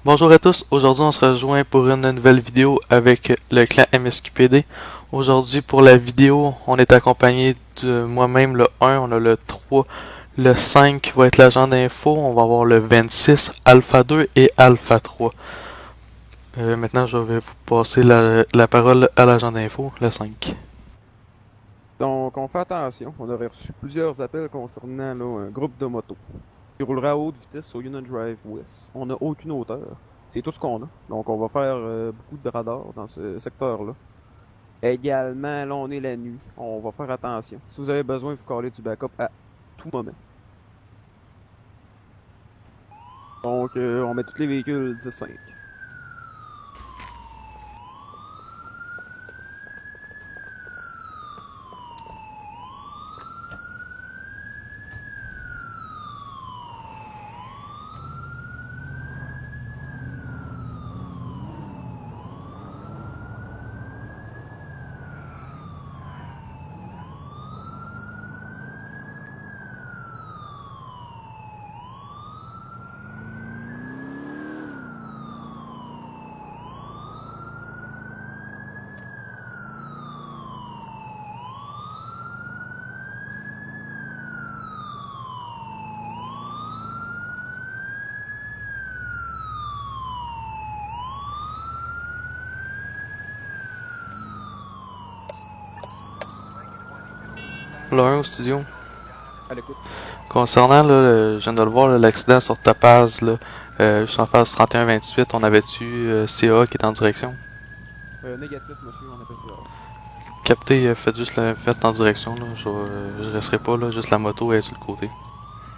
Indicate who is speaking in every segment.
Speaker 1: Bonjour à tous, aujourd'hui on se rejoint pour une nouvelle vidéo avec le clan MSQPD. Aujourd'hui pour la vidéo, on est accompagné de moi-même le 1, on a le 3, le 5 qui va être l'agent d'info, on va avoir le 26, Alpha 2 et Alpha 3. Maintenant je vais vous passer la parole à l'agent d'info, le 5.
Speaker 2: Donc, on fait attention. On aurait reçu plusieurs appels concernant là, un groupe de motos qui roulerait à haute vitesse sur Union Drive West. On n'a aucune hauteur. C'est tout ce qu'on a. Donc, on va faire beaucoup de radars dans ce secteur-là. Également, là, on est la nuit. On va faire attention. Si vous avez besoin, vous callez du backup à tout moment. Donc, on met tous les véhicules 10-5.
Speaker 1: Le 1 au studio.
Speaker 2: À l'écoute.
Speaker 1: Concernant, je viens de le voir, l'accident sur Topaz, juste en face 31-28, on avait-tu CA qui est en direction?
Speaker 2: Négatif, monsieur, on appelle ça.
Speaker 1: Capté, faites juste faites en direction, là. Je resterai pas là, juste la moto est sur le côté.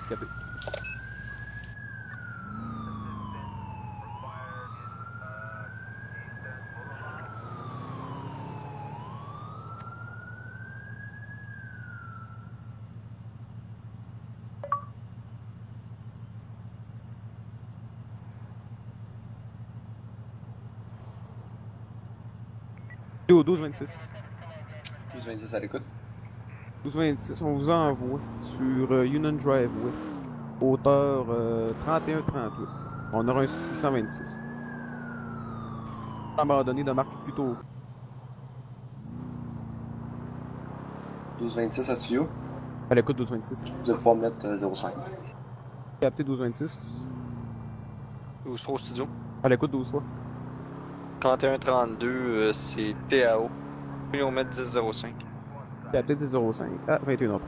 Speaker 2: Capé. Au 12-26.
Speaker 3: 12-26 à l'écoute.
Speaker 2: 12-26, on vous envoie sur Union Drive West, hauteur 31-38. On aura un 626. Abandonné de marque Futo.
Speaker 3: 12-26 à studio.
Speaker 2: À l'écoute 12-26.
Speaker 3: Vous allez pouvoir me mettre 05.
Speaker 2: Capté 12-26.
Speaker 4: 12-3 au studio.
Speaker 2: À l'écoute 12-3.
Speaker 4: 31-32, c'est TAO. Puis on met 10-05.
Speaker 2: Capté 10-05. Ah, 21-3.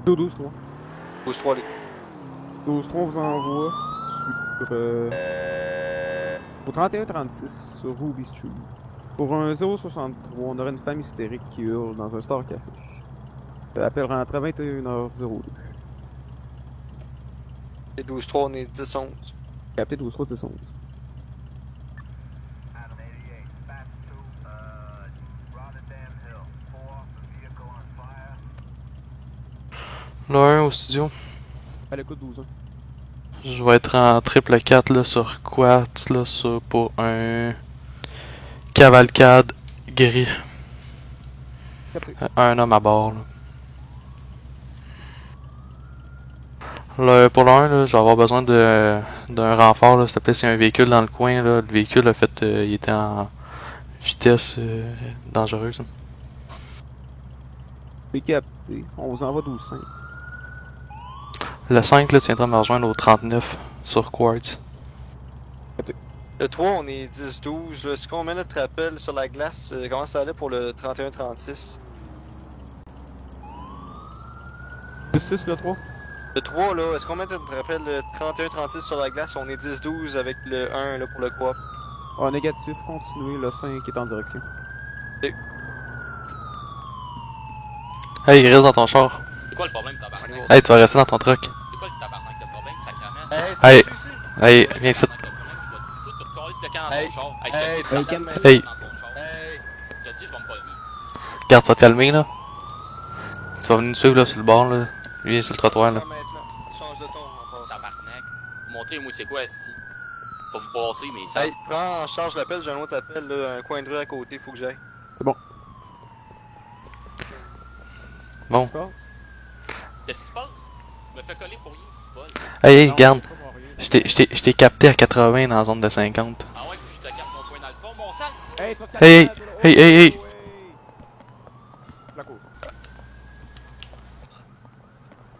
Speaker 2: Au 12-3.
Speaker 4: 12-3 les.
Speaker 2: 12-3, on vous envoie sur au 31-36 sur Ruby Street. Pour un 063, on aura une femme hystérique qui hurle dans un Star Café. L'appel rentre à 21h02.
Speaker 4: Et 12-3, on est 10-11.
Speaker 2: Capté 12-3, 10-11.
Speaker 1: Le 1 au studio.
Speaker 2: À l'écoute 12-1.
Speaker 1: Je vais être en triple 4 là, sur Quartz là, pour un cavalcade gris.
Speaker 2: Capté.
Speaker 1: Un homme à bord. Pour le 1, là, je vais avoir besoin d'un renfort. S'il te plaît, s'il y a un véhicule dans le coin. Là, le véhicule, en fait, il était en vitesse dangereuse.
Speaker 2: C'est capté. On vous envoie 12-5.
Speaker 1: Le 5, là, tu viendras me rejoindre au 39 sur Quartz.
Speaker 4: Le 3, on est 10-12. Est-ce qu'on met notre appel sur la glace? Comment ça allait pour le 31-36?
Speaker 2: 10-6 le 3.
Speaker 4: Le 3, là, est-ce qu'on met notre appel le 31-36 sur la glace? On est 10-12 avec le 1 là, pour le coop.
Speaker 2: Ah, négatif, continuez. Le 5 est en direction.
Speaker 1: Hey, il reste dans ton char.
Speaker 5: C'est quoi le problème, tabarnak?
Speaker 1: Hey, tu vas rester dans ton truck.
Speaker 5: C'est quoi le tabarnak de problème, sacrément?
Speaker 4: Hey,
Speaker 1: Hey.
Speaker 4: c'est ici.
Speaker 1: Hey, viens ici.
Speaker 5: Toi, tu recalisses le camp dans
Speaker 4: Hey.
Speaker 5: ton char.
Speaker 4: Hey,
Speaker 5: je te dis,
Speaker 4: calme.
Speaker 5: dans ton
Speaker 1: Hey.
Speaker 5: char.
Speaker 4: Hey.
Speaker 5: Je te dis, je vais me palmer.
Speaker 1: Regarde, tu vas te calmer, là. Tu vas venir nous suivre, là, sur le bord, là. Viens sur le trottoir, là.
Speaker 4: Maintenant, change de ton en passant.
Speaker 5: Tabarnak. Montrez-moi c'est quoi, ici. Pas vous passer, mais ça.
Speaker 4: Hey, prends en charge l'appel, j'ai un autre appel, là, un coin de rue à côté, faut que j'aille.
Speaker 2: C'est bon.
Speaker 1: Bon.
Speaker 5: Qu'est-ce qui se passe? Je me fais coller pour rien, c'est bol.
Speaker 1: Hey, regarde. Je t'ai capté à 80 dans la zone de 50.
Speaker 5: Ah ouais, puis je te garde mon point dans le fond, mon sang!
Speaker 2: Hey, tu vas te
Speaker 1: Hey,
Speaker 2: calmer, toi, là.
Speaker 1: hey, hey, hey.
Speaker 2: La cause.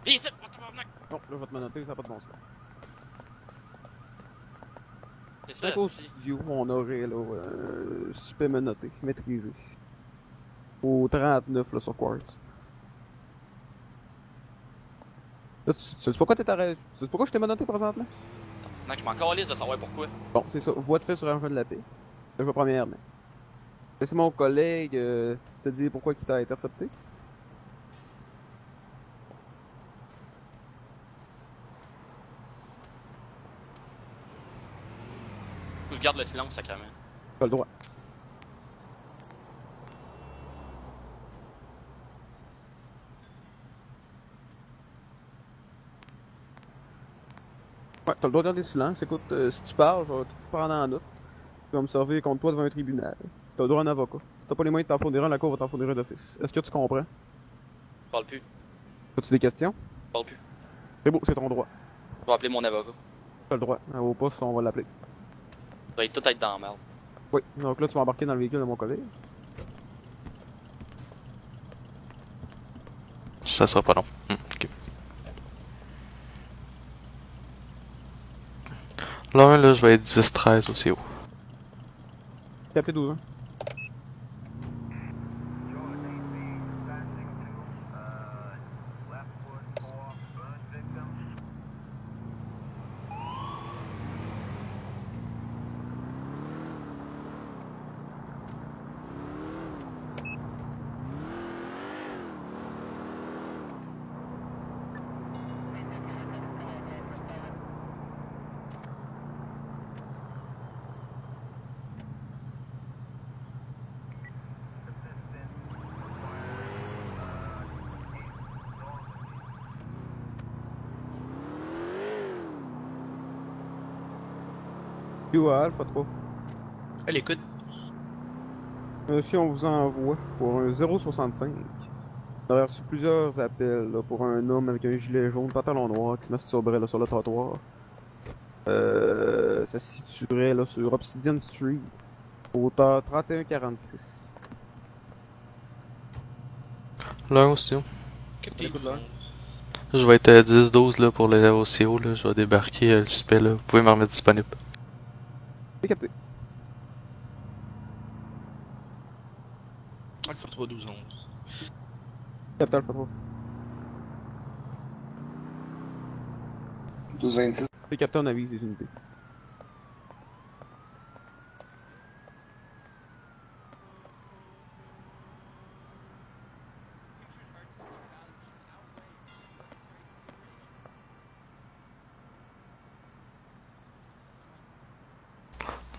Speaker 5: Viens ici, mon tabarnak!
Speaker 2: Non, là, je vais te menotter, ça n'a pas de bon sens.
Speaker 5: C'est ça,
Speaker 2: C'est au
Speaker 5: si.
Speaker 2: studio, on aurait là, super menotté, maîtrisé. Au 39 là, sur Quartz. Là, tu sais pourquoi t'es arrêté? Tu sais pourquoi je t'ai menotté présentement?
Speaker 5: Mec, je m'en calisse de savoir pourquoi.
Speaker 2: Bon, c'est ça, voie de fait sur un jeu de la paix. Je vais premièrement. C'est mon collègue te dire pourquoi il t'a intercepté.
Speaker 5: Je garde le silence, sacrément.
Speaker 2: T'as le droit. Ouais, t'as le droit de garder le silence. Écoute, si tu parles, je vais te prendre en note. Tu vas me servir contre toi devant un tribunal. T'as le droit à un avocat. Si t'as pas les moyens de t'en fournir un, la cour va t'en fournir un d'office. Est-ce que tu comprends?
Speaker 5: Je parle plus.
Speaker 2: As-tu des questions?
Speaker 5: Je parle plus.
Speaker 2: C'est beau, c'est ton droit.
Speaker 5: Je vais appeler mon avocat.
Speaker 2: T'as le droit. Au poste, on va l'appeler.
Speaker 5: Ça va tout être dans la merde.
Speaker 2: Oui, donc là, tu vas embarquer dans le véhicule de mon collègue.
Speaker 1: Ça sera pas long. Ok. Là, je vais être 10-13 aussi haut.
Speaker 2: Capé 12 ans. à Alpha 3.
Speaker 5: Elle écoute.
Speaker 2: Monsieur, on vous envoie pour un 065. On a reçu plusieurs appels là, pour un homme avec un gilet jaune, pantalon noir qui se masturberait là, sur le trottoir. Ça se situerait là, sur Obsidian Street, hauteur 3146.
Speaker 1: Là aussi haut.
Speaker 2: Écoute là.
Speaker 1: Je vais être à 10-12 là pour le OCO. Là. Je vais débarquer le suspect. Là. Vous pouvez me remettre disponible.
Speaker 2: C'est capté.
Speaker 5: Alpha 3, 12, 11.
Speaker 2: Capté Alpha 3.
Speaker 3: 12-26.
Speaker 2: C'est capté, on avise les unités.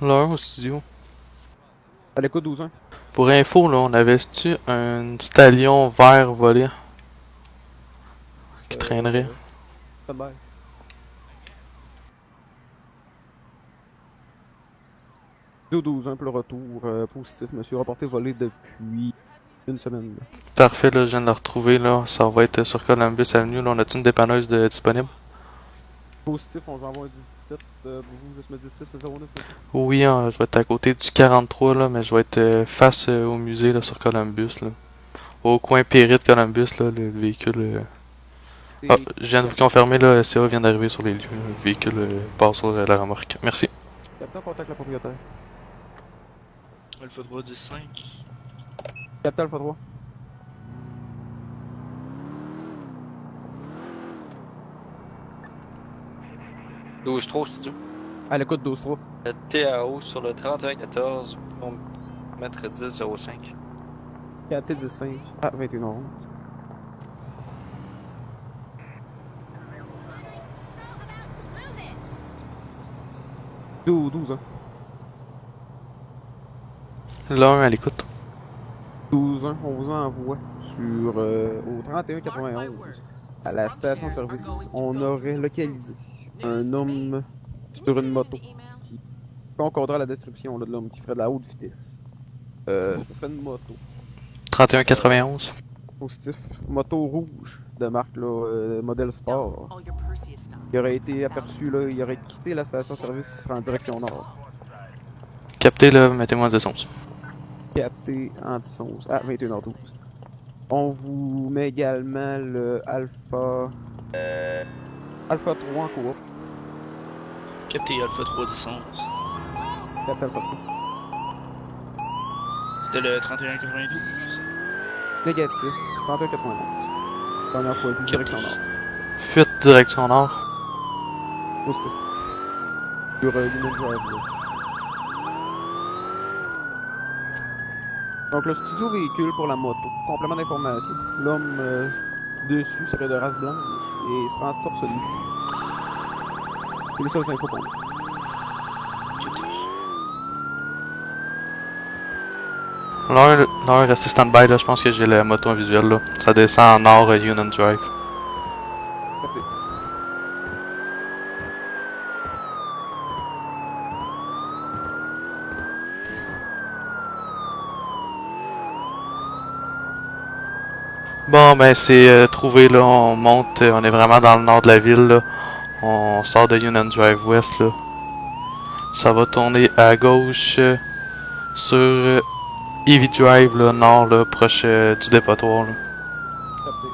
Speaker 1: Là au studio.
Speaker 2: À l'écoute 12 ans.
Speaker 1: Pour info, là, on avait-tu un stallion vert volé qui traînerait?
Speaker 2: Pas de bail. Studio 12 ans pour le retour positif, monsieur. Rapporté volé depuis une semaine. Là.
Speaker 1: Parfait, là, je viens de le retrouver. Là. Ça va être sur Columbus Avenue. Là, on a-tu une dépanneuse disponible?
Speaker 2: Positif, on va avoir un 17 pour vous, juste me 16 le 09.
Speaker 1: Oui, je vais être à côté du 43, là, mais je vais être face au musée là, sur Columbus. Là. Au coin Périte de Columbus, là, le véhicule. Ah, je viens de vous confirmer, là, CA vient d'arriver sur les lieux. Le véhicule part sur la remorque. Merci.
Speaker 2: Captain, contact la propriétaire.
Speaker 5: Alpha 3, 10, 5.
Speaker 2: Captain Alpha 3.
Speaker 4: Douze trop, studio.
Speaker 2: À l'écoute 12-3.
Speaker 4: Le TAO sur le 31-14. On va mettre 10-05.
Speaker 2: Captain 15. Ah, 21 11. Studio 12 ans.
Speaker 1: Là, à l'écoute.
Speaker 2: 12 ans, on vous envoie sur au 3191 à la station-service. On aurait localisé un homme sur une moto qui concordera la description là, de l'homme qui ferait de la haute vitesse. Ce serait une moto.
Speaker 1: 3191.
Speaker 2: Positif. Moto rouge de marque là, modèle sport. Il aurait été aperçu là, il aurait quitté la station-service, il serait en direction nord.
Speaker 1: Capté là, mettez-moi en distance.
Speaker 2: Capté en distance à 21h12. On vous met également le Alpha 3 en coop.
Speaker 6: Capté Alpha 3 distance.
Speaker 2: Capté Alpha 3.
Speaker 6: C'était le 3192.
Speaker 2: Négatif. 31,91. Dernière fois, direction nord.
Speaker 1: Fuite direction nord.
Speaker 2: Positif. Sur Union Drive West. Donc le studio véhicule pour la moto. Complément d'information. L'homme dessus serait de race blanche et sera en torse nu. C'est les seules infos qu'on a.
Speaker 1: L'heure restez stand-by là, je pense que j'ai la moto en visuel là. Ça descend en nord Union Drive.
Speaker 2: Capté.
Speaker 1: Bon ben c'est trouvé là, on monte, on est vraiment dans le nord de la ville là. On sort de Union Drive West là. Ça va tourner à gauche sur Evie Drive là, nord là, proche du dépotoir là.
Speaker 2: Capté.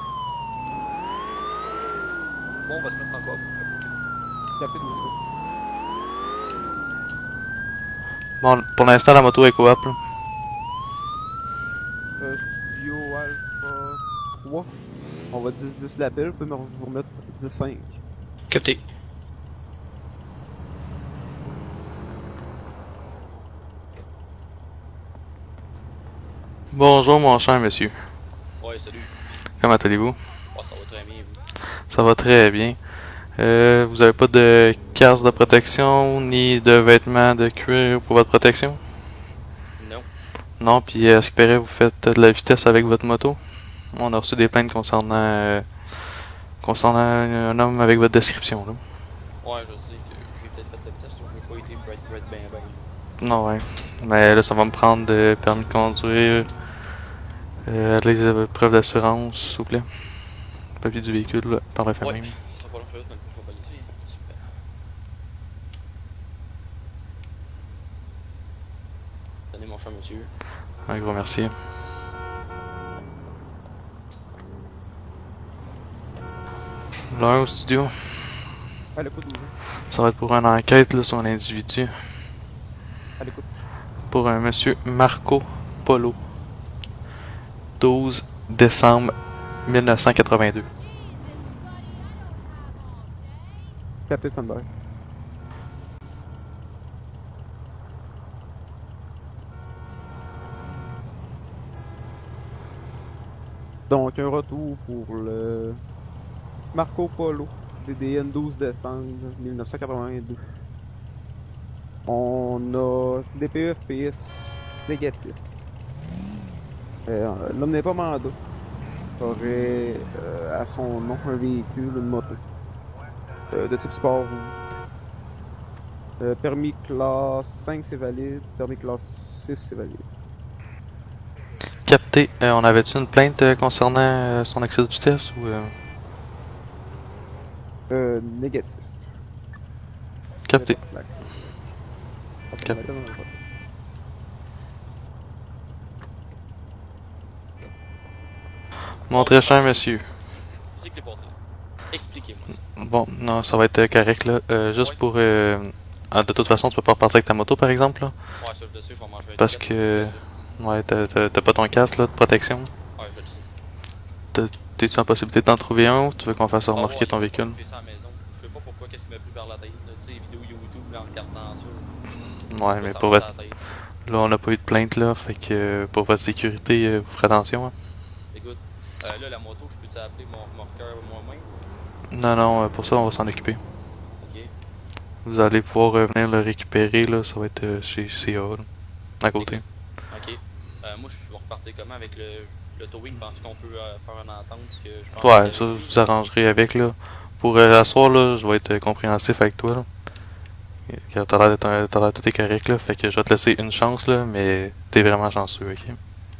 Speaker 4: Bon, on va se mettre en coop.
Speaker 2: Capté de nouveau.
Speaker 1: Bon, pour l'instant la moto est coop là.
Speaker 2: Studio Alpha 3. On va 10-10 l'appel, vous pouvez vous remettre 10-5.
Speaker 6: Capté.
Speaker 1: Bonjour mon cher monsieur.
Speaker 5: Ouais, salut.
Speaker 1: Comment allez-vous?
Speaker 5: Ouais, ça va très bien, vous.
Speaker 1: Ça va très bien. Vous avez pas de casque de protection ni de vêtements de cuir pour votre protection?
Speaker 5: Non.
Speaker 1: Non, puis à ce qui paraît, vous faites de la vitesse avec votre moto. On a reçu des plaintes concernant un homme avec votre description là.
Speaker 5: Ouais, je sais que j'ai peut-être fait le test, j'ai pas été ben ben.
Speaker 1: Non, ouais. Mais là, ça va me prendre de permis de conduire, les preuves d'assurance, s'il vous plaît. Papier du véhicule, là, par la famille.
Speaker 5: Ouais, ils sont pas longs, je vais pas ici. Super. Donnez mon chat, monsieur.
Speaker 1: Un gros merci. L'heure au studio.
Speaker 2: À l'écoute,
Speaker 1: Ça va être pour une enquête là, sur un individu.
Speaker 2: à l'écoute.
Speaker 1: Pour un monsieur Marco Polo. 12 décembre 1982.
Speaker 2: Capté Sandberg. Donc un retour pour le Marco Polo, DDN 12 décembre 1982. On a DPE FPS négatif. L'homme n'est pas mandat. Il aurait à son nom un véhicule, une moto. De type sport rouge. Permis classe 5 c'est valide, permis classe 6 c'est valide.
Speaker 1: Capté. On avait-tu une plainte concernant son excès de vitesse ou...
Speaker 2: Négatif.
Speaker 1: Capté.
Speaker 2: Capté.
Speaker 1: Mon très cher monsieur.
Speaker 5: Qu'est-ce qui s'est passé? Expliquez-moi ça.
Speaker 1: Bon, non, ça va être correct là. Juste pour... de toute façon, tu peux pas repartir avec ta moto par exemple là.
Speaker 5: Ouais, ça je le sais, je vais manger un
Speaker 1: Parce
Speaker 5: ticket,
Speaker 1: que...
Speaker 5: je
Speaker 1: Ouais, t'as pas ton casque là de protection.
Speaker 5: le sais. Ouais, je le sais.
Speaker 1: T'es-tu en possibilité d'en trouver un ou tu veux qu'on fasse
Speaker 5: Ah
Speaker 1: remarquer
Speaker 5: ouais,
Speaker 1: ton
Speaker 5: on va
Speaker 1: véhicule?
Speaker 5: faire ça à la maison. Je sais pas pourquoi, qu'est-ce qui m'a pris par la tête. Tu sais, vidéo YouTube, là, en regardant ça.
Speaker 1: Ouais, mais
Speaker 5: Ça
Speaker 1: pour
Speaker 5: me
Speaker 1: votre...
Speaker 5: passe à la tête.
Speaker 1: Là, on n'a pas eu de plainte là, fait que pour votre sécurité, vous ferez attention. Hein.
Speaker 5: Écoute, là, la moto, je peux t'appeler mon remorqueur moi-même?
Speaker 1: Non, non, pour ça, on va s'en occuper.
Speaker 5: Ok.
Speaker 1: Vous allez pouvoir venir le récupérer, là, ça va être chez CA, là, à côté.
Speaker 5: Ok. Moi, je vais repartir comment avec le towing? Pense qu'on peut faire une entente que je pense
Speaker 1: Ouais,
Speaker 5: que-
Speaker 1: ça, vous arrangerez avec, là. Pour la soir, là, je vais être compréhensif avec toi, là. T'as l'air tout est correct, là, fait que je vais te laisser une chance, là, mais t'es vraiment chanceux, ok?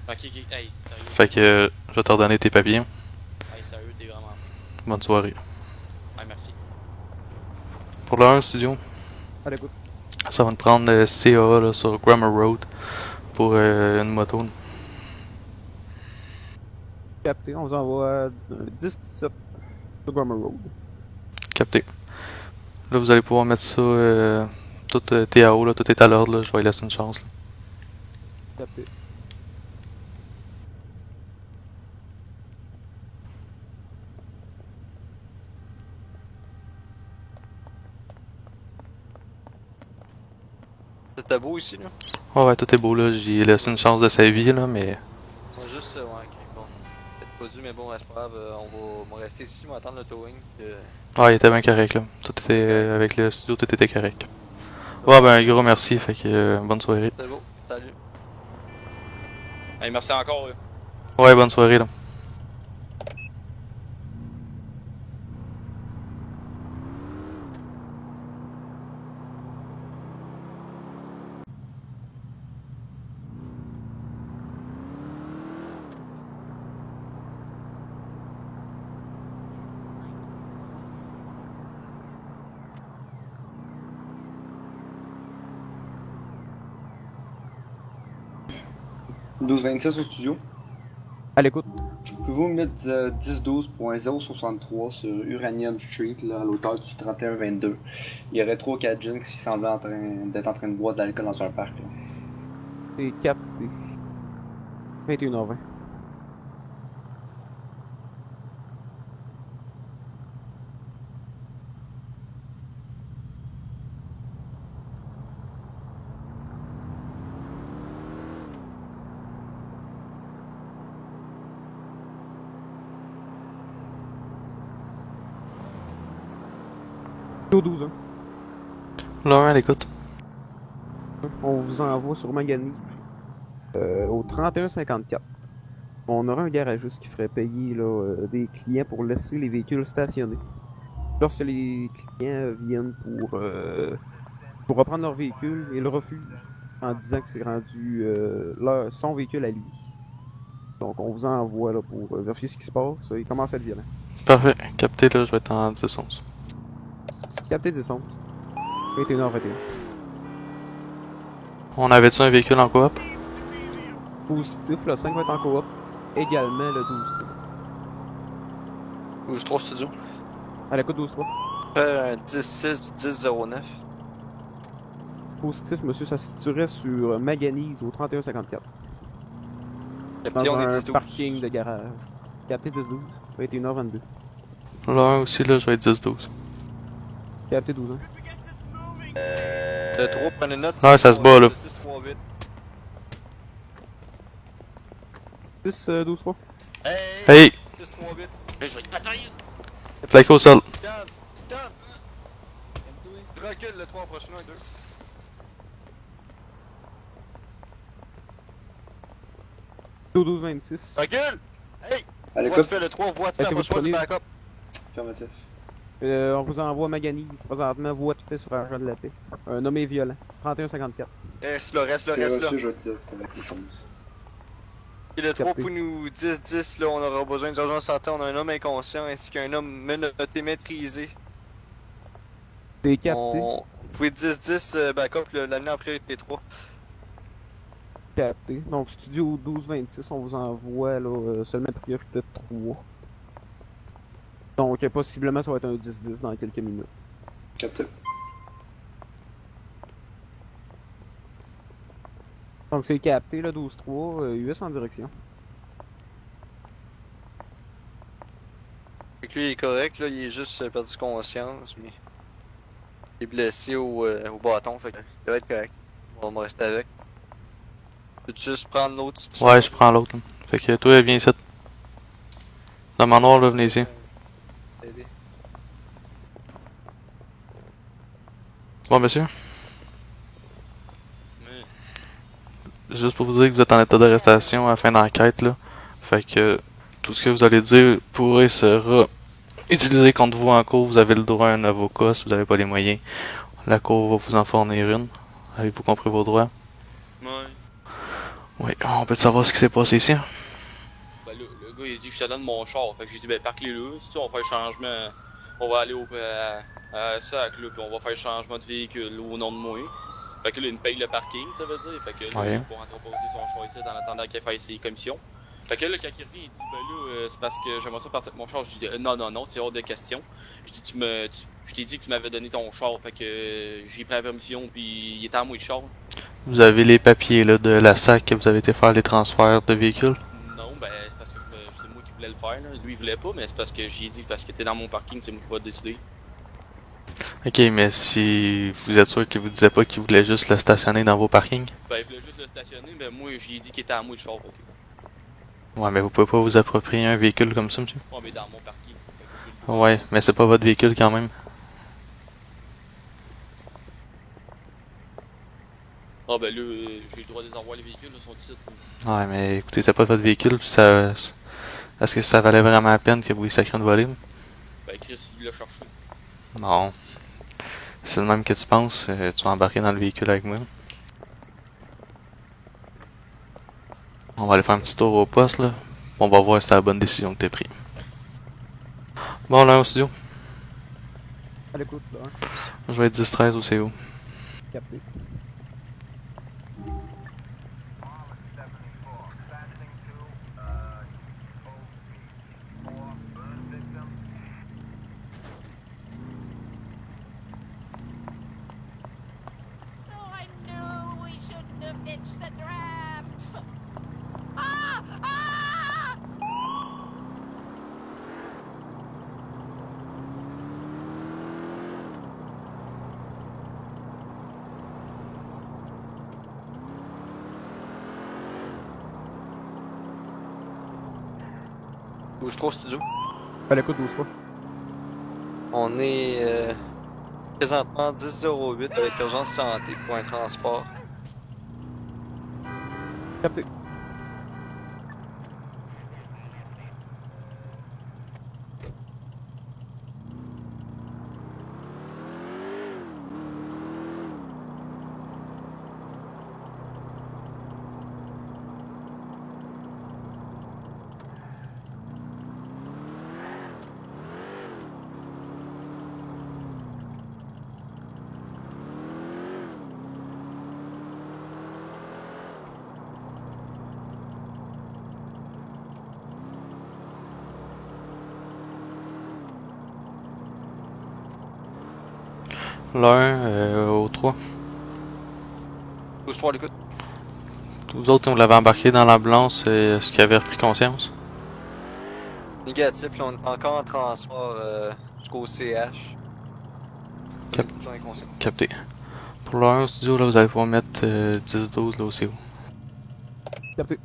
Speaker 5: Ok, hey, sérieux.
Speaker 1: Fait que je vais te redonner tes papiers.
Speaker 5: Hey, sérieux, t'es vraiment fin.
Speaker 1: Bonne soirée.
Speaker 5: Hey, merci.
Speaker 2: Ah,
Speaker 1: Pour le 1 studio,
Speaker 2: À l'écoute.
Speaker 1: ça va te prendre CA là, sur Grammar Road pour une moto.
Speaker 2: Capté, on vous envoie à 10-17 sur Grammar Road.
Speaker 1: Capté. Là, vous allez pouvoir mettre ça tout TAO, là, tout est à l'ordre. Là. Je vais lui laisser une chance. Là.
Speaker 2: Capté.
Speaker 4: C'était beau ici, là?
Speaker 1: Ouais, tout est beau. Là. J'ai laissé une chance de sa vie, là, mais
Speaker 4: Moi, juste, ouais, ok, bon. Peut-être pas dû, mais bon, c'est pas grave. On va rester ici, on va attendre le towing.
Speaker 1: il était bien correct. Là. Tout était avec le studio, tout était correct. Ouais, ben, un gros merci. Fait que bonne soirée.
Speaker 4: C'est beau, salut.
Speaker 5: Hey, merci encore.
Speaker 1: Ouais, bonne soirée. Là.
Speaker 3: « 12-26 au studio.
Speaker 2: À l'écoute.
Speaker 3: Pouvez-vous mettre 10-12.063 sur Uranium Street, là, à l'auteur du 31-22? Il y aurait 3 ou 4 jeunes qui semblaient d'être en train de boire de l'alcool dans un parc. Là.
Speaker 2: C'est capté. 21h20. Au 12, hein.
Speaker 1: Là, 1 à l'écoute.
Speaker 2: On vous envoie sur Manganese au 31-54. On aura un garagiste qui ferait payer là, des clients pour laisser les véhicules stationnés. Lorsque les clients viennent pour reprendre leur véhicule, ils le refusent en disant que c'est rendu son véhicule à lui. Donc on vous envoie là, pour vérifier ce qui se passe. Il commence à être violent.
Speaker 1: Parfait. Capté, là, je vais être en 10-11.
Speaker 2: Capté 10 21h21.
Speaker 1: On avait-tu un véhicule en coop?
Speaker 2: Positif, le 5 va être en coop. Également le 12.
Speaker 4: Bouge 3 studio.
Speaker 2: À l'écoute 12-3.
Speaker 4: Faire un 10-6 du 10-09.
Speaker 2: Positif, monsieur, ça se situerait sur Manganese au 31-54.
Speaker 4: Et
Speaker 2: Dans
Speaker 4: puis on est
Speaker 2: un
Speaker 4: 10-12.
Speaker 2: parking de garage. Capté 10-12. 21h22.
Speaker 1: Là, 1 aussi, là, je vais être 10-12.
Speaker 2: Capté 12 ans.
Speaker 4: Le 3, prenez une note.
Speaker 1: Ouais, ça se bat, là.
Speaker 4: 6-3-8.
Speaker 2: 10-12-3.
Speaker 1: Hey!
Speaker 4: 6-3-8.
Speaker 5: Je vais te batailler.
Speaker 1: Plaque au sol.
Speaker 4: Calme, calme. Recule le 3 en prochain 1 et 2.
Speaker 2: Dodo 26.
Speaker 4: Recule! Hey!
Speaker 3: À
Speaker 4: Voie de
Speaker 3: l'écoute.
Speaker 4: fait, le 3, voie de fait,
Speaker 2: Est-ce que vous
Speaker 4: approche-toi du
Speaker 2: disponible?
Speaker 4: backup.
Speaker 3: Affirmatif.
Speaker 2: On vous envoie Manganese présentement, voie de fait sur Argent de la Paix. Un nommé violent. 31-54.
Speaker 4: Reste là, reste là,
Speaker 3: C'est
Speaker 4: reste là.
Speaker 3: reçu, je vais te dire, avec 10-11.
Speaker 4: Et le 3
Speaker 2: Capté.
Speaker 4: pour nous 10-10, là, on aura besoin d'urgence santé. On a un homme inconscient ainsi qu'un homme menotté maîtrisé.
Speaker 2: C'est capté.
Speaker 4: Vous pouvez 10-10 backup, l'amener en priorité 3.
Speaker 2: Capté. Donc, studio 12-26, on vous envoie là, seulement priorité 3. Donc, possiblement, ça va être un 10-10 dans quelques minutes.
Speaker 3: Capté.
Speaker 2: Donc, c'est capté, le 12-3, US en direction.
Speaker 4: Fait que lui, il est correct, là, il est juste perdu conscience, mais. Il est blessé au bâton, fait que il va être correct. On va rester avec. Peux-tu juste prendre l'autre si tu
Speaker 1: Ouais, je prends l'autre. Là. Fait que toi, viens ici. Dans le manoir, là, venez ici.
Speaker 4: t'aider?
Speaker 1: Bon, monsieur.
Speaker 5: Mais,
Speaker 1: Juste pour vous dire que vous êtes en état d'arrestation à la fin d'enquête, là. Fait que tout ce que vous allez dire pourrait sera utilisé contre vous en cour. Vous avez le droit à un avocat si vous n'avez pas les moyens. La cour va vous en fournir une. Avez-vous compris vos droits?
Speaker 5: ouais.
Speaker 1: Oui, on peut savoir ce qui s'est passé ici?
Speaker 5: Ben là, le gars, il dit que je te donne mon char. Fait que j'ai dit, ben, parque-les là. Si tu veux, on va faire le changement. On va aller à SAC, là, puis on va faire le changement de véhicule au nom de moi. Fait que là, il me paye le parking, ça veut dire. Fait que là,
Speaker 1: Ouais.
Speaker 5: il va entreposer son char ici en attendant qu'il fasse ses commissions. Fait que là, quand il revient, il dit, ben là, c'est parce que j'aimerais ça partir avec mon char. Je dis, non, c'est hors de question. Je dis, je t'ai dit que tu m'avais donné ton char. Fait que j'ai pris la permission, puis il était à moi le char.
Speaker 1: Vous avez les papiers là, de la SAC que vous avez été faire les transferts de véhicules?
Speaker 5: Non, ben, c'est parce que c'est moi qui voulais le faire, là. Lui, il voulait pas, mais c'est parce que j'ai dit, parce que t'es dans mon parking, c'est moi qui va décider.
Speaker 1: Ok, mais si vous êtes sûr qu'il vous disait pas qu'il voulait juste le stationner dans vos parkings?
Speaker 5: Ben, il voulait juste le stationner, ben, moi, j'ai dit qu'il était à moi le char. Ok.
Speaker 1: Ouais, mais vous pouvez pas vous approprier un véhicule comme ça, monsieur?
Speaker 5: Ouais, mais dans mon parking. Fait que j'ai le droit.
Speaker 1: Ouais, mais c'est pas votre véhicule quand même.
Speaker 5: Ah, ben là, j'ai le droit de les envoyer, les véhicules, là, sont ici.
Speaker 1: Ouais, mais écoutez, c'est pas votre véhicule, puis ça... Est-ce que ça valait vraiment la peine que vous y sacriez une volée?
Speaker 5: Ben, Chris, il l'a cherché.
Speaker 1: Non. C'est le même que tu penses, tu vas embarquer dans le véhicule avec moi. On va aller faire un petit tour au poste, là. On va voir si c'est la bonne décision que t'as prise. Bon, là, au studio.
Speaker 2: À l'écoute, là, hein.
Speaker 1: Je vais être 10-13 au CO.
Speaker 2: Capté.
Speaker 7: Oh, I knew we shouldn't have ditched the draft. Ah! Ah!
Speaker 4: Où je trouve studio.
Speaker 2: À l'écoute 12 fois.
Speaker 4: On est présentement 10-08 avec urgence santé pour un transport.
Speaker 2: Capté.
Speaker 1: L'un au 3.
Speaker 4: Où je trouve l'écoute.
Speaker 1: Vous autres, vous l'avez embarqué dans l'ambulance, est-ce qu'il avait repris conscience?
Speaker 4: Négatif, là, on est encore en transport jusqu'au CH.
Speaker 1: Cap-
Speaker 4: J'en ai conscience.
Speaker 1: Capté. Pour l'un au studio, là, vous allez pouvoir mettre 10-12 là au CO.
Speaker 2: Capté.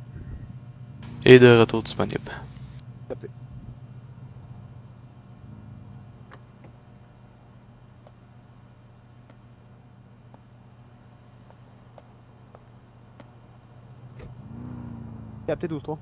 Speaker 1: Et de retour disponible.
Speaker 2: Capté. Capté 12-3.